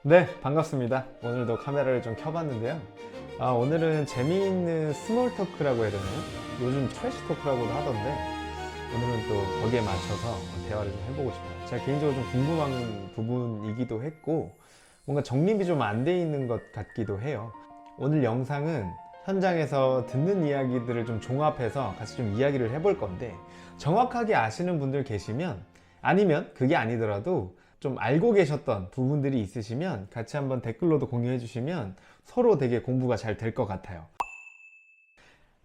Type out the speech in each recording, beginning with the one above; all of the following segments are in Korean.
네, 반갑습니다. 오늘도 카메라를 좀 켜봤는데요. 오늘은 재미있는 스몰 토크라고 해야 되나요? 요즘 트래시 토크라고도 하던데 오늘은 또 거기에 맞춰서 대화를 좀 해보고 싶어요. 제가 개인적으로 좀 궁금한 부분이기도 했고 뭔가 정립이 좀 안 돼 있는 것 같기도 해요. 오늘 영상은 현장에서 듣는 이야기들을 좀 종합해서 같이 좀 이야기를 해볼 건데 정확하게 아시는 분들 계시면 아니면 그게 아니더라도 좀 알고 계셨던 부분들이 있으시면 같이 한번 댓글로도 공유해 주시면 서로 되게 공부가 잘 될 것 같아요.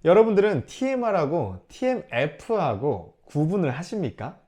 여러분들은 TMR하고 TMF하고 구분을 하십니까?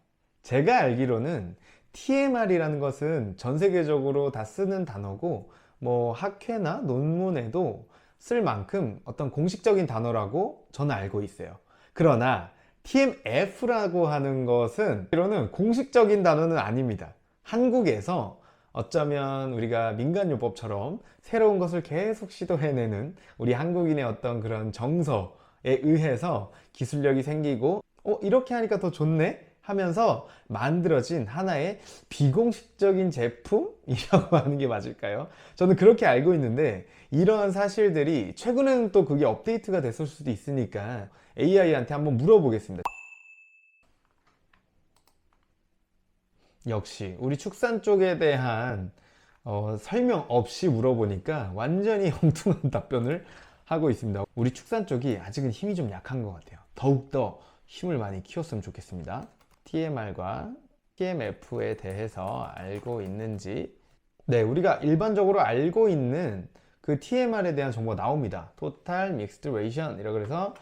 제가 알기로는 TMR이라는 것은 전 세계적으로 다 쓰는 단어고 뭐 학회나 논문에도 쓸 만큼 어떤 공식적인 단어라고 저는 알고 있어요. 그러나 TMF라고 하는 것은 이로는 공식적인 단어는 아닙니다. 한국에서 어쩌면 우리가 민간요법처럼 새로운 것을 계속 시도해내는 우리 한국인의 어떤 그런 정서에 의해서 기술력이 생기고 이렇게 하니까 더 좋네 하면서 만들어진 하나의 비공식적인 제품이라고 하는 게 맞을까요? 저는 그렇게 알고 있는데 이러한 사실들이 최근에는 또 그게 업데이트가 됐을 수도 있으니까 AI한테 한번 물어보겠습니다. 역시 우리 축산 쪽에 대한 설명 없이 물어보니까 완전히 엉뚱한 답변을 하고 있습니다. 우리 축산 쪽이 아직은 힘이 좀 약한 것 같아요. 더욱더 힘을 많이 키웠으면 좋겠습니다. TMR과 TMF에 대해서 알고 있는지, 네, 우리가 일반적으로 알고 있는 그 TMR에 대한 정보가 나옵니다. Total Mixed Ration 이라고 해서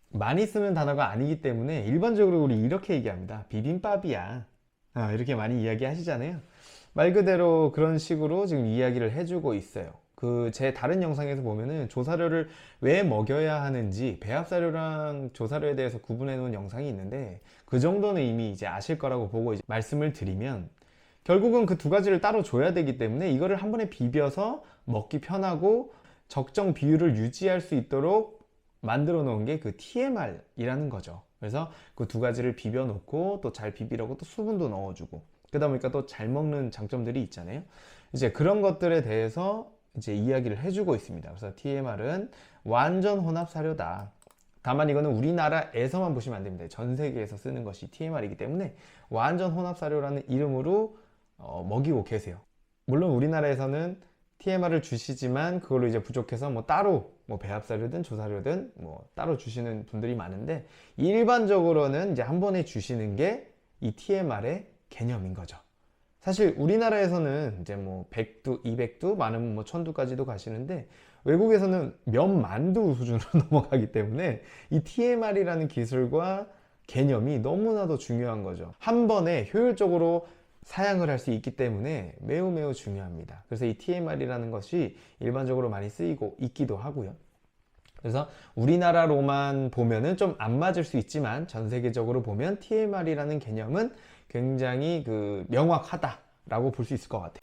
많이 쓰는 단어가 아니기 때문에 일반적으로 우리 이렇게 얘기합니다. 비빔밥이야. 이렇게 많이 이야기 하시잖아요. 말 그대로 그런 식으로 지금 이야기를 해주고 있어요. 그 제 다른 영상에서 보면은 조사료를 왜 먹여야 하는지 배합사료랑 조사료에 대해서 구분해 놓은 영상이 있는데 그 정도는 이미 이제 아실 거라고 보고 이제 말씀을 드리면 결국은 그 두 가지를 따로 줘야 되기 때문에 이거를 한 번에 비벼서 먹기 편하고 적정 비율을 유지할 수 있도록 만들어 놓은 게 그 TMR이라는 거죠. 그래서 그 두 가지를 비벼 놓고 또 잘 비비려고 또 수분도 넣어주고 그러다 보니까 또 잘 먹는 장점들이 있잖아요. 이제 그런 것들에 대해서 이제 이야기를 해주고 있습니다. 그래서 TMR은 완전 혼합 사료다. 다만 이거는 우리나라에서만 보시면 안 됩니다. 전 세계에서 쓰는 것이 TMR이기 때문에 완전 혼합 사료라는 이름으로 먹이고 계세요. 물론 우리나라에서는 TMR을 주시지만 그걸로 이제 부족해서 뭐 따로 뭐 배합사료든 조사료든 뭐 따로 주시는 분들이 많은데 일반적으로는 이제 한 번에 주시는 게 이 TMR의 개념인 거죠. 사실 우리나라에서는 이제 뭐 100두, 200두, 많으면 뭐 1000두까지도 가시는데 외국에서는 몇 만두 수준으로 넘어가기 때문에 이 TMR이라는 기술과 개념이 너무나도 중요한 거죠. 한 번에 효율적으로 사양을 할 수 있기 때문에 매우 매우 중요합니다. 그래서 이 TMR이라는 것이 일반적으로 많이 쓰이고 있기도 하고요. 그래서 우리나라로만 보면은 좀 안 맞을 수 있지만 전 세계적으로 보면 TMR이라는 개념은 굉장히 명확하다라고 볼 수 있을 것 같아요.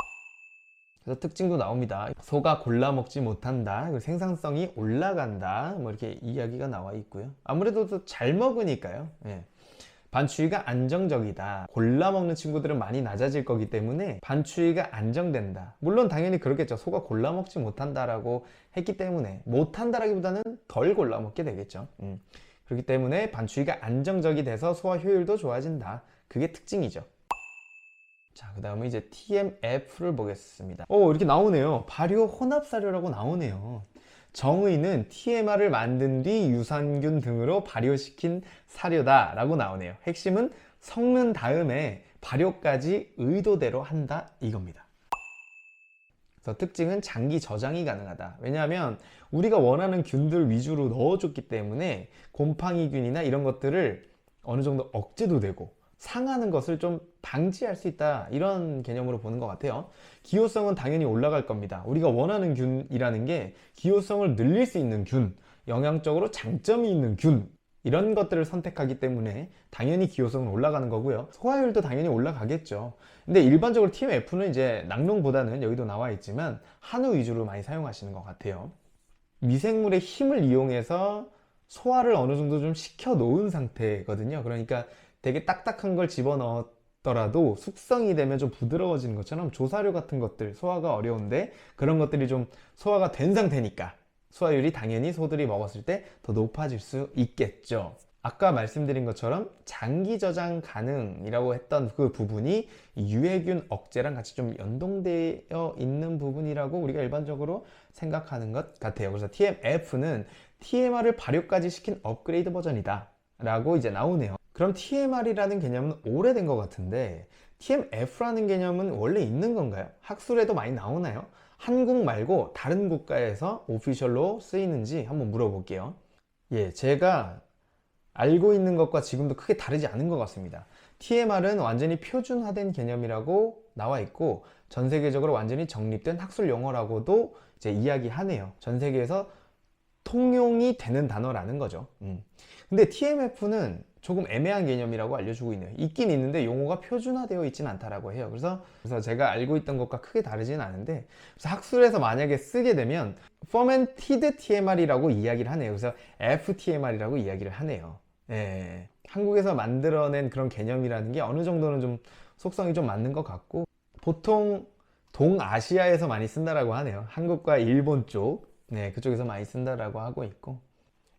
그래서 특징도 나옵니다. 소가 골라 먹지 못한다. 생산성이 올라간다. 뭐 이렇게 이야기가 나와 있고요. 아무래도 또 잘 먹으니까요. 예. 반추위가 안정적이다. 골라 먹는 친구들은 많이 낮아질 거기 때문에 반추위가 안정된다. 물론 당연히 그렇겠죠. 소가 골라 먹지 못한다라고 했기 때문에 못한다라기보다는 덜 골라 먹게 되겠죠. 그렇기 때문에 반추위가 안정적이 돼서 소화 효율도 좋아진다. 그게 특징이죠. 자, 그 다음에 이제 TMF를 보겠습니다. 이렇게 나오네요. 발효 혼합사료라고 나오네요. 정의는 TMR을 만든 뒤 유산균 등으로 발효시킨 사료다 라고 나오네요. 핵심은 섞는 다음에 발효까지 의도대로 한다 이겁니다. 그래서 특징은 장기 저장이 가능하다. 왜냐하면 우리가 원하는 균들 위주로 넣어줬기 때문에 곰팡이균이나 이런 것들을 어느 정도 억제도 되고 상하는 것을 좀 방지할 수 있다 이런 개념으로 보는 것 같아요. 기호성은 당연히 올라갈 겁니다. 우리가 원하는 균이라는 게 기호성을 늘릴 수 있는 균, 영양적으로 장점이 있는 균 이런 것들을 선택하기 때문에 당연히 기호성은 올라가는 거고요. 소화율도 당연히 올라가겠죠. 근데 일반적으로 TMF는 이제 낙농보다는 여기도 나와 있지만 한우 위주로 많이 사용하시는 것 같아요. 미생물의 힘을 이용해서 소화를 어느 정도 좀 시켜 놓은 상태거든요. 그러니까 되게 딱딱한 걸 집어넣었 더라도 숙성이 되면 좀 부드러워지는 것처럼 조사료 같은 것들, 소화가 어려운데 그런 것들이 좀 소화가 된 상태니까 소화율이 당연히 소들이 먹었을 때 더 높아질 수 있겠죠. 아까 말씀드린 것처럼 장기 저장 가능이라고 했던 그 부분이 유해균 억제랑 같이 좀 연동되어 있는 부분이라고 우리가 일반적으로 생각하는 것 같아요. 그래서 TMF는 TMR을 발효까지 시킨 업그레이드 버전이다 라고 이제 나오네요. 그럼 TMR이라는 개념은 오래된 것 같은데 TMF라는 개념은 원래 있는 건가요? 학술에도 많이 나오나요? 한국 말고 다른 국가에서 오피셜로 쓰이는지 한번 물어볼게요. 예, 제가 알고 있는 것과 지금도 크게 다르지 않은 것 같습니다. TMR은 완전히 표준화된 개념이라고 나와 있고 전 세계적으로 완전히 정립된 학술 용어라고도 이제 이야기하네요. 전 세계에서 통용이 되는 단어라는 거죠. 근데 TMF는 조금 애매한 개념이라고 알려주고 있네요. 있긴 있는데 용어가 표준화되어 있지는 않다라고 해요. 그래서 제가 알고 있던 것과 크게 다르지는 않은데, 그래서 학술에서 만약에 쓰게 되면 Fermented TMR이라고 이야기를 하네요. 그래서 FTMR이라고 이야기를 하네요. 예, 한국에서 만들어낸 그런 개념이라는 게 어느 정도는 좀 속성이 좀 맞는 것 같고, 보통 동아시아에서 많이 쓴다라고 하네요. 한국과 일본 쪽, 네, 그쪽에서 많이 쓴다라고 하고 있고,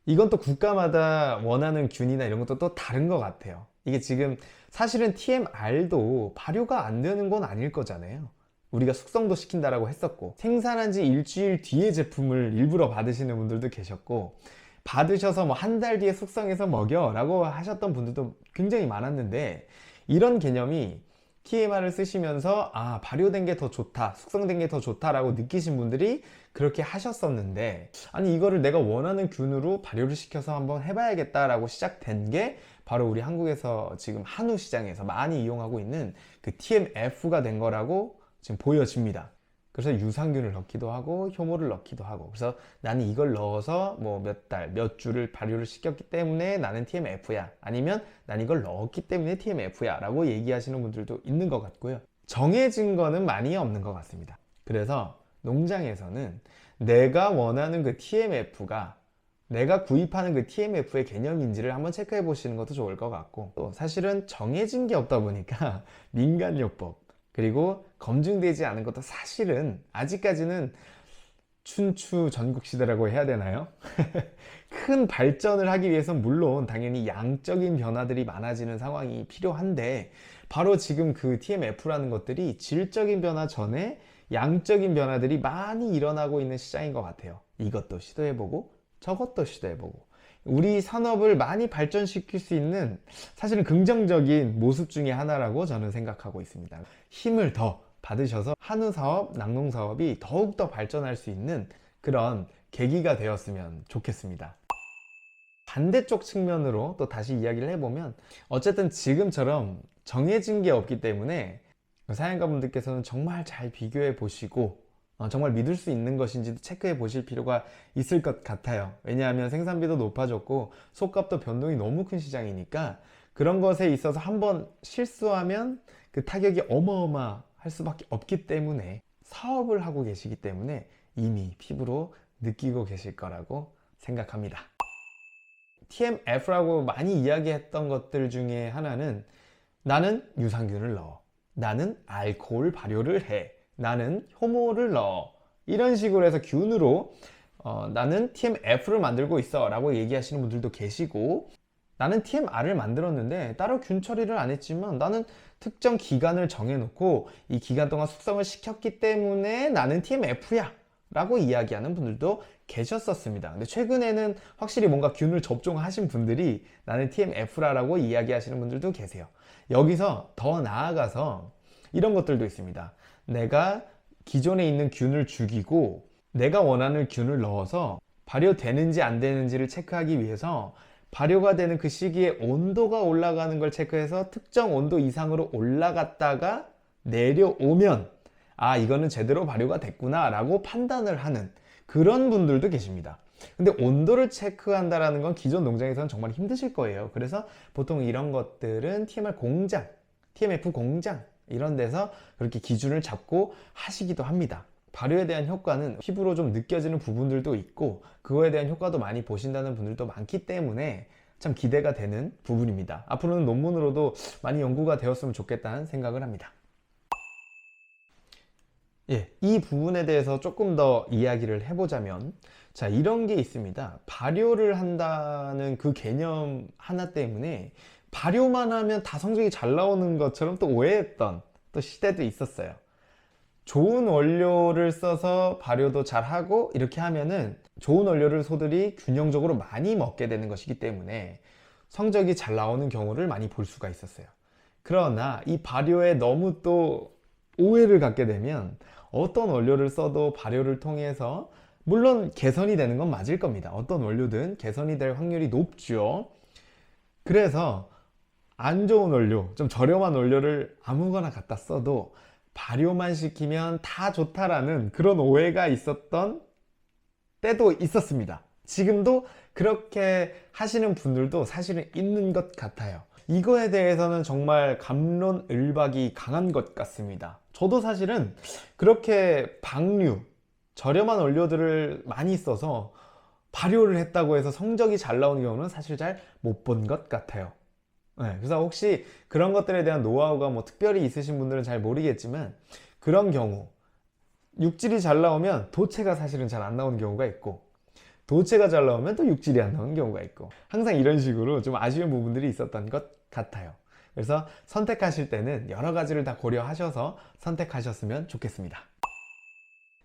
이건 또 국가마다 원하는 균이나 이런 것도 또 다른 것 같아요. 이게 지금 사실은 TMR도 발효가 안 되는 건 아닐 거잖아요. 우리가 숙성도 시킨다라고 했었고, 생산한 지 일주일 뒤에 제품을 일부러 받으시는 분들도 계셨고, 받으셔서 뭐 한 달 뒤에 숙성해서 먹여 라고 하셨던 분들도 굉장히 많았는데, 이런 개념이 TMR을 쓰시면서 아, 발효된 게 더 좋다, 숙성된 게 더 좋다라고 느끼신 분들이 그렇게 하셨었는데, 아니 이거를 내가 원하는 균으로 발효를 시켜서 한번 해봐야겠다라고 시작된 게 바로 우리 한국에서 지금 한우 시장에서 많이 이용하고 있는 그 TMF가 된 거라고 지금 보여집니다. 그래서 유산균을 넣기도 하고 효모를 넣기도 하고, 그래서 나는 이걸 넣어서 뭐 몇 달, 몇 주를 발효를 시켰기 때문에 나는 TMF야, 아니면 난 이걸 넣었기 때문에 TMF야 라고 얘기하시는 분들도 있는 것 같고요. 정해진 거는 많이 없는 것 같습니다. 그래서 농장에서는 내가 원하는 그 TMF가 내가 구입하는 그 TMF의 개념인지를 한번 체크해 보시는 것도 좋을 것 같고, 또 사실은 정해진 게 없다 보니까 민간요법 그리고 검증되지 않은 것도 사실은 아직까지는 춘추 전국시대라고 해야 되나요? 큰 발전을 하기 위해서는 물론 당연히 양적인 변화들이 많아지는 상황이 필요한데, 바로 지금 그 TMF라는 것들이 질적인 변화 전에 양적인 변화들이 많이 일어나고 있는 시장인 것 같아요. 이것도 시도해보고 저것도 시도해보고, 우리 산업을 많이 발전시킬 수 있는 사실은 긍정적인 모습 중에 하나라고 저는 생각하고 있습니다. 힘을 더 받으셔서 한우 사업, 낙농 사업이 더욱더 발전할 수 있는 그런 계기가 되었으면 좋겠습니다. 반대쪽 측면으로 또 다시 이야기를 해보면, 어쨌든 지금처럼 정해진 게 없기 때문에 사양가분들께서는 정말 잘 비교해 보시고 정말 믿을 수 있는 것인지도 체크해 보실 필요가 있을 것 같아요. 왜냐하면 생산비도 높아졌고 속값도 변동이 너무 큰 시장이니까, 그런 것에 있어서 한번 실수하면 그 타격이 어마어마할 수밖에 없기 때문에, 사업을 하고 계시기 때문에 이미 피부로 느끼고 계실 거라고 생각합니다. TMF라고 많이 이야기했던 것들 중에 하나는 나는 유산균을 넣어, 나는 알코올 발효를 해, 나는 효모를 넣어, 이런 식으로 해서 균으로 나는 TMF를 만들고 있어 라고 얘기하시는 분들도 계시고, 나는 TMR을 만들었는데 따로 균 처리를 안 했지만 나는 특정 기간을 정해놓고 이 기간 동안 숙성을 시켰기 때문에 나는 TMF야 라고 이야기하는 분들도 계셨었습니다. 근데 최근에는 확실히 뭔가 균을 접종하신 분들이 나는 TMF라고 이야기하시는 분들도 계세요. 여기서 더 나아가서 이런 것들도 있습니다. 내가 기존에 있는 균을 죽이고 내가 원하는 균을 넣어서 발효되는지 안 되는지를 체크하기 위해서 발효가 되는 그 시기에 온도가 올라가는 걸 체크해서 특정 온도 이상으로 올라갔다가 내려오면 아, 이거는 제대로 발효가 됐구나 라고 판단을 하는 그런 분들도 계십니다. 근데 온도를 체크한다라는 건 기존 농장에서는 정말 힘드실 거예요. 그래서 보통 이런 것들은 TMR 공장, TMF 공장 이런 데서 그렇게 기준을 잡고 하시기도 합니다. 발효에 대한 효과는 피부로 좀 느껴지는 부분들도 있고 그거에 대한 효과도 많이 보신다는 분들도 많기 때문에 참 기대가 되는 부분입니다. 앞으로는 논문으로도 많이 연구가 되었으면 좋겠다는 생각을 합니다. 예, 이 부분에 대해서 조금 더 이야기를 해보자면, 자, 이런 게 있습니다. 발효를 한다는 그 개념 하나 때문에 발효만 하면 다 성적이 잘 나오는 것처럼 또 오해했던 또 시대도 있었어요. 좋은 원료를 써서 발효도 잘 하고 이렇게 하면은 좋은 원료를 소들이 균형적으로 많이 먹게 되는 것이기 때문에 성적이 잘 나오는 경우를 많이 볼 수가 있었어요. 그러나 이 발효에 너무 또 오해를 갖게 되면 어떤 원료를 써도 발효를 통해서 물론 개선이 되는 건 맞을 겁니다. 어떤 원료든 개선이 될 확률이 높죠. 그래서 안 좋은 원료, 좀 저렴한 원료를 아무거나 갖다 써도 발효만 시키면 다 좋다라는 그런 오해가 있었던 때도 있었습니다. 지금도 그렇게 하시는 분들도 사실은 있는 것 같아요. 이거에 대해서는 정말 갑론을박이 강한 것 같습니다. 저도 사실은 그렇게 방류, 저렴한 원료들을 많이 써서 발효를 했다고 해서 성적이 잘 나오는 경우는 사실 잘 못 본 것 같아요. 네, 그래서 혹시 그런 것들에 대한 노하우가 뭐 특별히 있으신 분들은 잘 모르겠지만, 그런 경우 육질이 잘 나오면 도체가 사실은 잘 안 나오는 경우가 있고, 도체가 잘 나오면 또 육질이 안 나오는 경우가 있고, 항상 이런 식으로 좀 아쉬운 부분들이 있었던 것 같아요. 그래서 선택하실 때는 여러 가지를 다 고려하셔서 선택하셨으면 좋겠습니다.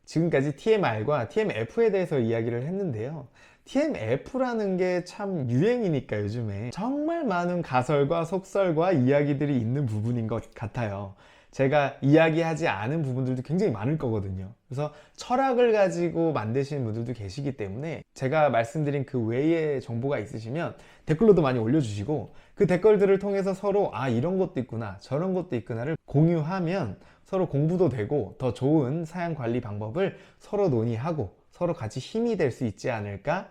지금까지 TMR과 TMF에 대해서 이야기를 했는데요. TMF라는 게 참 유행이니까 요즘에 정말 많은 가설과 속설과 이야기들이 있는 부분인 것 같아요. 제가 이야기하지 않은 부분들도 굉장히 많을 거거든요. 그래서 철학을 가지고 만드시는 분들도 계시기 때문에 제가 말씀드린 그 외의 정보가 있으시면 댓글로도 많이 올려주시고, 그 댓글들을 통해서 서로 이런 것도 있구나 저런 것도 있구나를 공유하면 서로 공부도 되고 더 좋은 사양 관리 방법을 서로 논의하고 서로 같이 힘이 될 수 있지 않을까,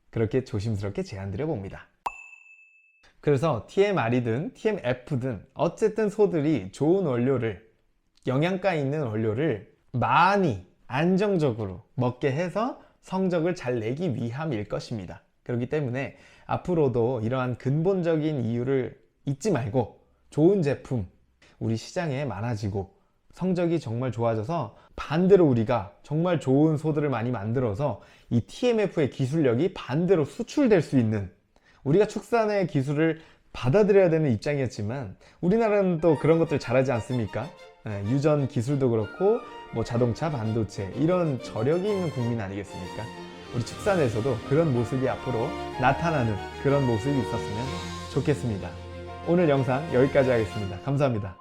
그렇게 조심스럽게 제안드려 봅니다. 그래서 TMR이든 TMF든 어쨌든 소들이 좋은 원료를, 영양가 있는 원료를 많이 안정적으로 먹게 해서 성적을 잘 내기 위함일 것입니다. 그렇기 때문에 앞으로도 이러한 근본적인 이유를 잊지 말고 좋은 제품 우리 시장에 많아지고 성적이 정말 좋아져서 반대로 우리가 정말 좋은 소들을 많이 만들어서 이 TMF의 기술력이 반대로 수출될 수 있는, 우리가 축산의 기술을 받아들여야 되는 입장이었지만 우리나라는 또 그런 것들 잘하지 않습니까? 유전 기술도 그렇고 뭐 자동차, 반도체 이런 저력이 있는 국민 아니겠습니까? 우리 축산에서도 그런 모습이 앞으로 나타나는 그런 모습이 있었으면 좋겠습니다. 오늘 영상 여기까지 하겠습니다. 감사합니다.